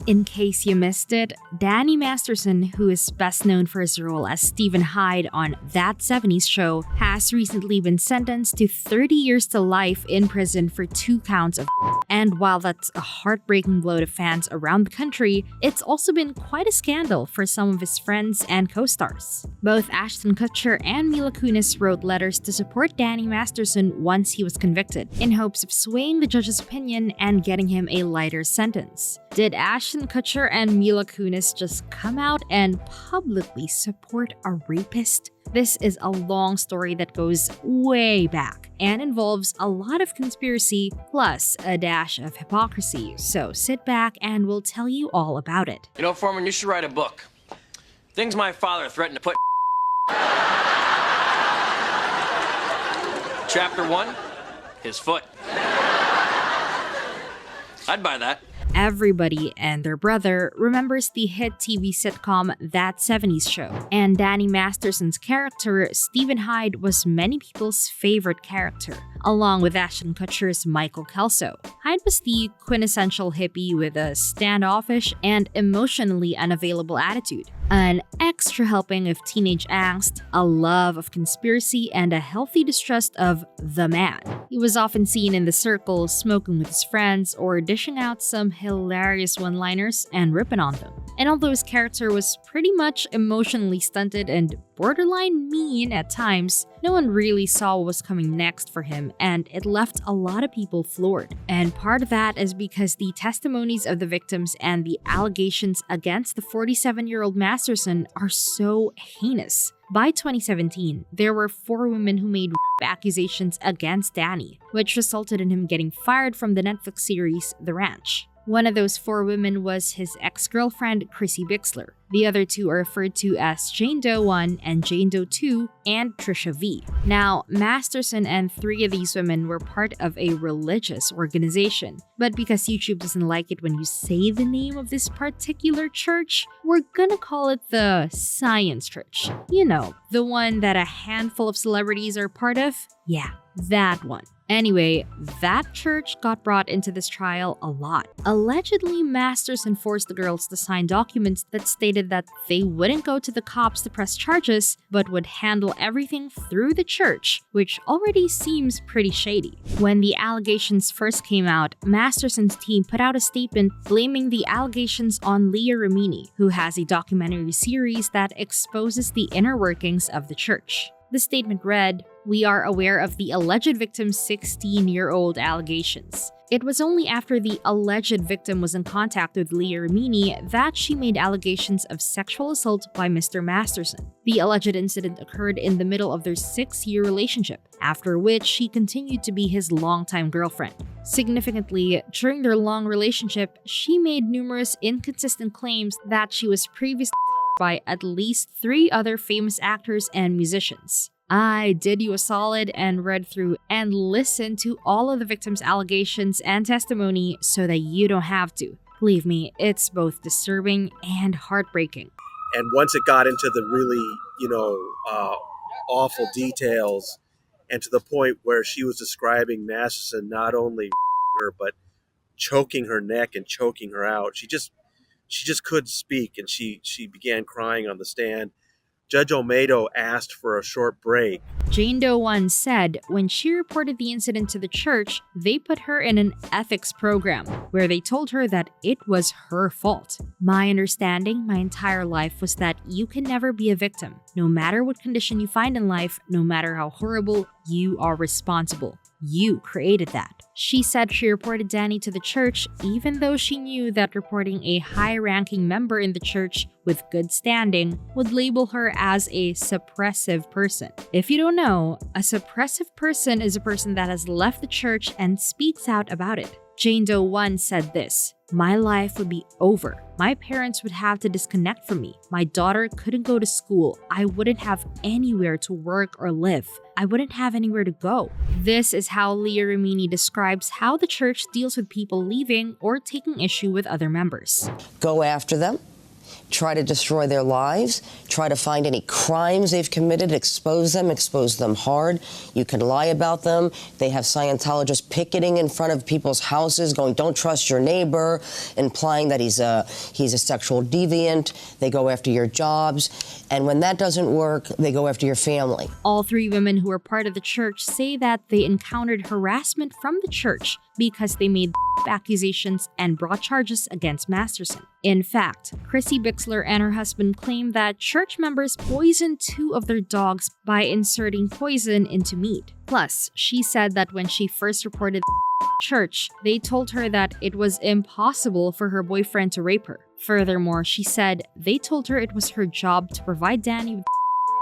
In case you missed it, Danny Masterson, who is best known for his role as Steven Hyde on That 70s Show, has recently been sentenced to 30 years to life in prison for 2 counts of. And while that's a heartbreaking blow to fans around the country, it's also been quite a scandal for some of his friends and co-stars. Both Ashton Kutcher and Mila Kunis wrote letters to support Danny Masterson once he was convicted, in hopes of swaying the judge's opinion and getting him a lighter sentence. Did Ashton Kutcher and Mila Kunis just come out and publicly support a rapist? This is a long story that goes way back and involves a lot of conspiracy plus a dash of hypocrisy, so sit back and we'll tell you all about it. You know, Foreman, you should write a book. Things my father threatened to put. Chapter 1, his foot. I'd buy that. Everybody and their brother remembers the hit TV sitcom That 70s Show, and Danny Masterson's character, Steven Hyde, was many people's favorite character, along with Ashton Kutcher's Michael Kelso. Hyde was the quintessential hippie with a standoffish and emotionally unavailable attitude, an extra helping of teenage angst, a love of conspiracy, and a healthy distrust of the man. He was often seen in the circle smoking with his friends or dishing out some hilarious one-liners and ripping on them. And although his character was pretty much emotionally stunted and borderline mean at times, no one really saw what was coming next for him, and it left a lot of people floored. And part of that is because the testimonies of the victims and the allegations against the 47-year-old Masterson are so heinous. By 2017, there were 4 women who made accusations against Danny, which resulted in him getting fired from the Netflix series The Ranch. One of those 4 women was his ex-girlfriend, Chrissy Bixler. The other 2 are referred to as Jane Doe 1 and Jane Doe 2 and Trisha V. Now, Masterson and 3 of these women were part of a religious organization, but because YouTube doesn't like it when you say the name of this particular church, we're gonna call it the Science Church. You know, the one that a handful of celebrities are part of? Yeah, that one. Anyway, that church got brought into this trial a lot. Allegedly, Masterson forced the girls to sign documents that stated that they wouldn't go to the cops to press charges, but would handle everything through the church, which already seems pretty shady. When the allegations first came out, Masterson's team put out a statement blaming the allegations on Leah Remini, who has a documentary series that exposes the inner workings of the church. The statement read, "We are aware of the alleged victim's 16-year-old allegations. It was only after the alleged victim was in contact with Leah Remini that she made allegations of sexual assault by Mr. Masterson. The alleged incident occurred in the middle of their 6-year relationship, after which she continued to be his longtime girlfriend. Significantly, during their long relationship, she made numerous inconsistent claims that she was previously by at least 3 other famous actors and musicians. I did you a solid and read through and listened to all of the victims' allegations and testimony so that you don't have to. Believe me, it's both disturbing and heartbreaking." And once it got into the really, awful details, and to the point where she was describing Masterson not only her, but choking her neck and choking her out, she just couldn't speak, and she began crying on the stand. Judge Olmedo asked for a short break. Jane Doe 1 said when she reported the incident to the church, they put her in an ethics program where they told her that it was her fault. "My understanding my entire life was that you can never be a victim. No matter what condition you find in life, no matter how horrible, you are responsible. You created that." She said she reported Danny to the church even though she knew that reporting a high-ranking member in the church with good standing would label her as a suppressive person. If you don't know, a suppressive person is a person that has left the church and speaks out about it. Jane Doe 1 said this, "My life would be over. My parents would have to disconnect from me. My daughter couldn't go to school. I wouldn't have anywhere to work or live. I wouldn't have anywhere to go." This is how Leah Remini describes how the church deals with people leaving or taking issue with other members. Go after them, try to destroy their lives, try to find any crimes they've committed, expose them hard. You can lie about them. They have Scientologists picketing in front of people's houses going, don't trust your neighbor, implying that he's a sexual deviant. They go after your jobs. And when that doesn't work, they go after your family. All three women who are part of the church say that they encountered harassment from the church because they made accusations and brought charges against Masterson. In fact, Chrissy Bixler and her husband claim that church members poisoned two of their dogs by inserting poison into meat. Plus, she said that when she first reported church, they told her that it was impossible for her boyfriend to rape her. Furthermore, she said they told her it was her job to provide Danny with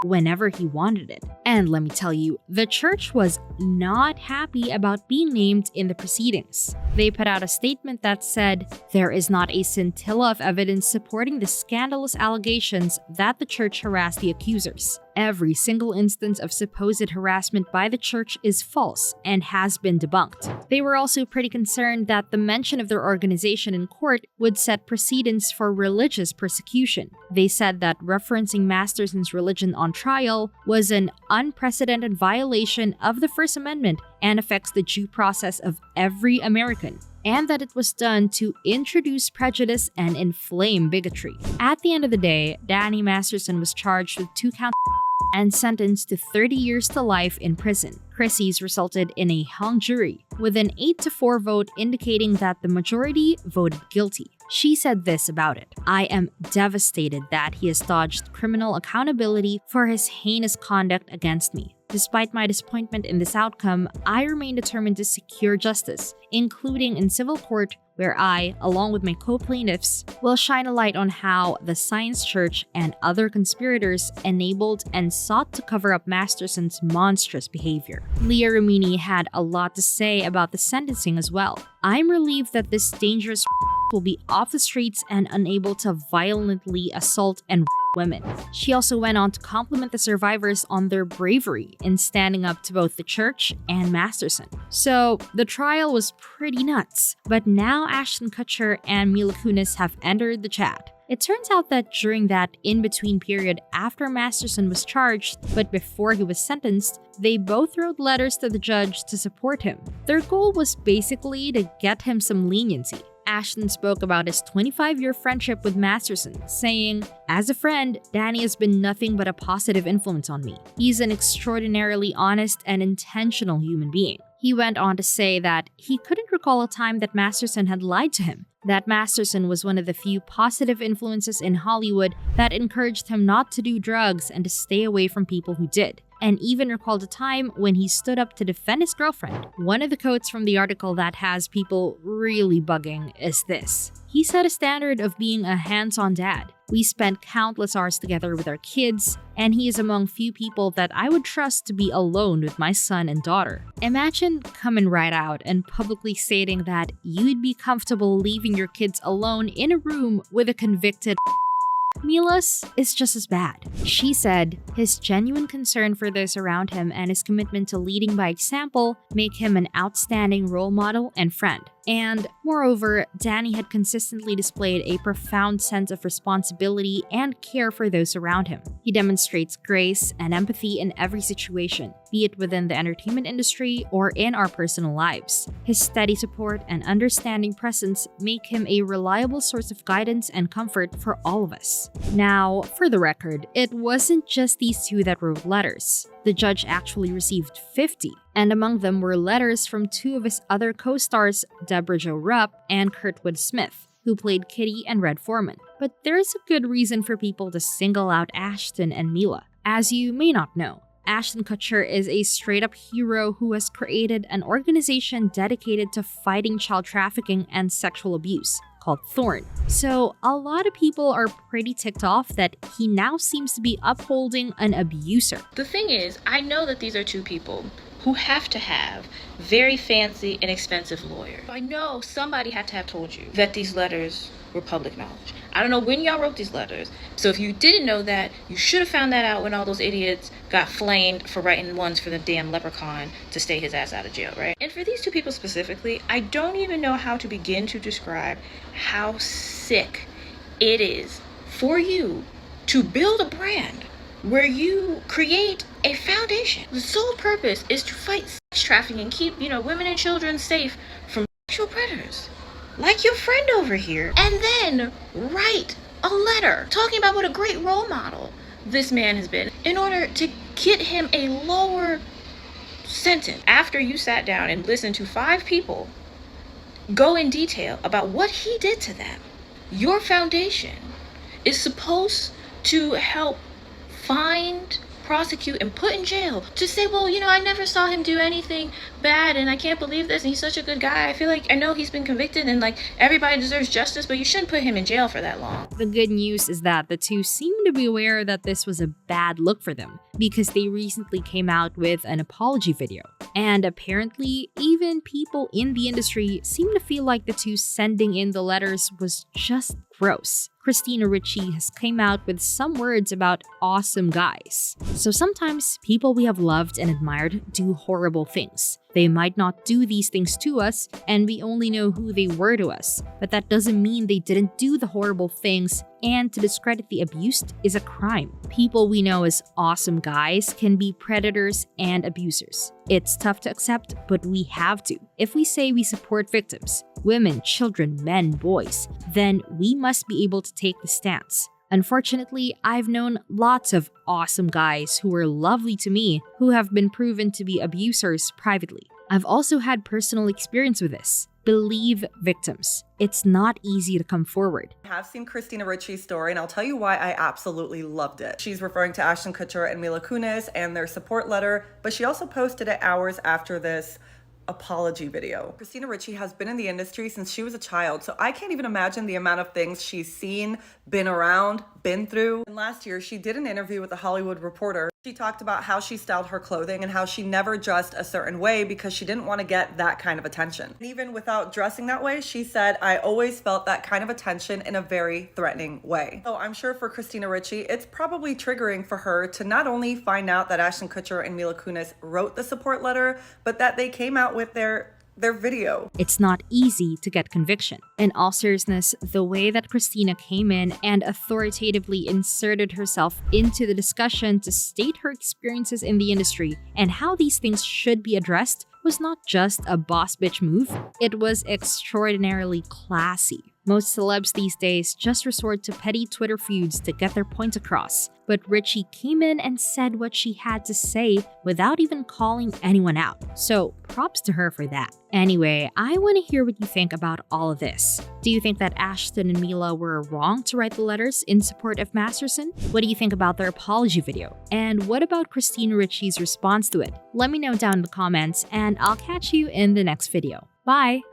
whenever he wanted it. And let me tell you, the church was not happy about being named in the proceedings. They put out a statement that said, "There is not a scintilla of evidence supporting the scandalous allegations that the church harassed the accusers. Every single instance of supposed harassment by the church is false and has been debunked." They were also pretty concerned that the mention of their organization in court would set precedents for religious persecution. They said that referencing Masterson's religion on trial was an unprecedented violation of the First Amendment and affects the due process of every American, and that it was done to introduce prejudice and inflame bigotry. At the end of the day, Danny Masterson was charged with 2 counts and sentenced to 30 years to life in prison. Chrissy's resulted in a hung jury, with an 8-4 vote indicating that the majority voted guilty. She said this about it: "I am devastated that he has dodged criminal accountability for his heinous conduct against me. Despite my disappointment in this outcome, I remain determined to secure justice, including in civil court, where I, along with my co-plaintiffs, will shine a light on how the Science Church and other conspirators enabled and sought to cover up Masterson's monstrous behavior." Leah Remini had a lot to say about the sentencing as well. "I'm relieved that this dangerous will be off the streets and unable to violently assault and women." She also went on to compliment the survivors on their bravery in standing up to both the church and Masterson. So, the trial was pretty nuts, but now Ashton Kutcher and Mila Kunis have entered the chat. It turns out that during that in-between period after Masterson was charged, but before he was sentenced, they both wrote letters to the judge to support him. Their goal was basically to get him some leniency. Ashton spoke about his 25-year friendship with Masterson, saying, "As a friend, Danny has been nothing but a positive influence on me. He's an extraordinarily honest and intentional human being." He went on to say that he couldn't recall a time that Masterson had lied to him, that Masterson was one of the few positive influences in Hollywood that encouraged him not to do drugs and to stay away from people who did, and even recalled a time when he stood up to defend his girlfriend. One of the quotes from the article that has people really bugging is this: "He set a standard of being a hands-on dad. We spent countless hours together with our kids, and he is among few people that I would trust to be alone with my son and daughter." Imagine coming right out and publicly stating that you'd be comfortable leaving your kids alone in a room with a convicted. Mila's is just as bad. She said his genuine concern for those around him and his commitment to leading by example make him an outstanding role model and friend. And moreover, Danny had consistently displayed a profound sense of responsibility and care for those around him. He demonstrates grace and empathy in every situation, be it within the entertainment industry or in our personal lives. His steady support and understanding presence make him a reliable source of guidance and comfort for all of us. Now, for the record, it wasn't just these two that wrote letters. The judge actually received 50, and among them were letters from 2 of his other co-stars, Deborah Jo Rupp and Kurtwood Smith, who played Kitty and Red Foreman. But there's a good reason for people to single out Ashton and Mila. As you may not know, Ashton Kutcher is a straight-up hero who has created an organization dedicated to fighting child trafficking and sexual abuse, called Thorn. So a lot of people are pretty ticked off that he now seems to be upholding an abuser. The thing is, I know that these are 2 people who have to have very fancy and expensive lawyers. I know somebody had to have told you that these letters were public knowledge. I don't know when y'all wrote these letters. So if you didn't know that, you should have found that out when all those idiots got flamed for writing ones for the damn leprechaun to stay his ass out of jail, right? And for these 2 people specifically, I don't even know how to begin to describe how sick it is for you to build a brand where you create a foundation. The sole purpose is to fight sex trafficking and keep, women and children safe from sexual predators, like your friend over here, and then write a letter talking about what a great role model this man has been in order to get him a lower sentence. After you sat down and listened to 5 people go in detail about what he did to them, your foundation is supposed to help find, prosecute, and put in jail to say, well, I never saw him do anything bad and I can't believe this and he's such a good guy. I feel like I know he's been convicted and everybody deserves justice, but you shouldn't put him in jail for that long. The good news is that the two seem to be aware that this was a bad look for them because they recently came out with an apology video. And apparently, even people in the industry seem to feel like the two sending in the letters was just gross. Christina Ricci has came out with some words about awesome guys. So sometimes people we have loved and admired do horrible things. They might not do these things to us, and we only know who they were to us. But that doesn't mean they didn't do the horrible things, and to discredit the abused is a crime. People we know as awesome guys can be predators and abusers. It's tough to accept, but we have to. If we say we support victims, women, children, men, boys, then we must be able to take the stance. Unfortunately, I've known lots of awesome guys who were lovely to me who have been proven to be abusers privately. I've also had personal experience with this. Believe victims. It's not easy to come forward. I have seen Christina Ricci's story, and I'll tell you why I absolutely loved it. She's referring to Ashton Kutcher and Mila Kunis and their support letter, but she also posted it hours after this apology video. Christina Ricci has been in the industry since she was a child, so I can't even imagine the amount of things she's seen, been around, been through. And last year, she did an interview with a Hollywood Reporter. She talked about how she styled her clothing and how she never dressed a certain way because she didn't want to get that kind of attention. And even without dressing that way, she said, I always felt that kind of attention in a very threatening way. So I'm sure for Christina Ricci, it's probably triggering for her to not only find out that Ashton Kutcher and Mila Kunis wrote the support letter, but that they came out with their video. It's not easy to get conviction. In all seriousness, the way that Christina came in and authoritatively inserted herself into the discussion to state her experiences in the industry and how these things should be addressed was not just a boss bitch move, it was extraordinarily classy. Most celebs these days just resort to petty Twitter feuds to get their point across, but Ricci came in and said what she had to say without even calling anyone out. So props to her for that. Anyway, I want to hear what you think about all of this. Do you think that Ashton and Mila were wrong to write the letters in support of Masterson? What do you think about their apology video? And what about Christina Ricci's response to it? Let me know down in the comments, and I'll catch you in the next video. Bye!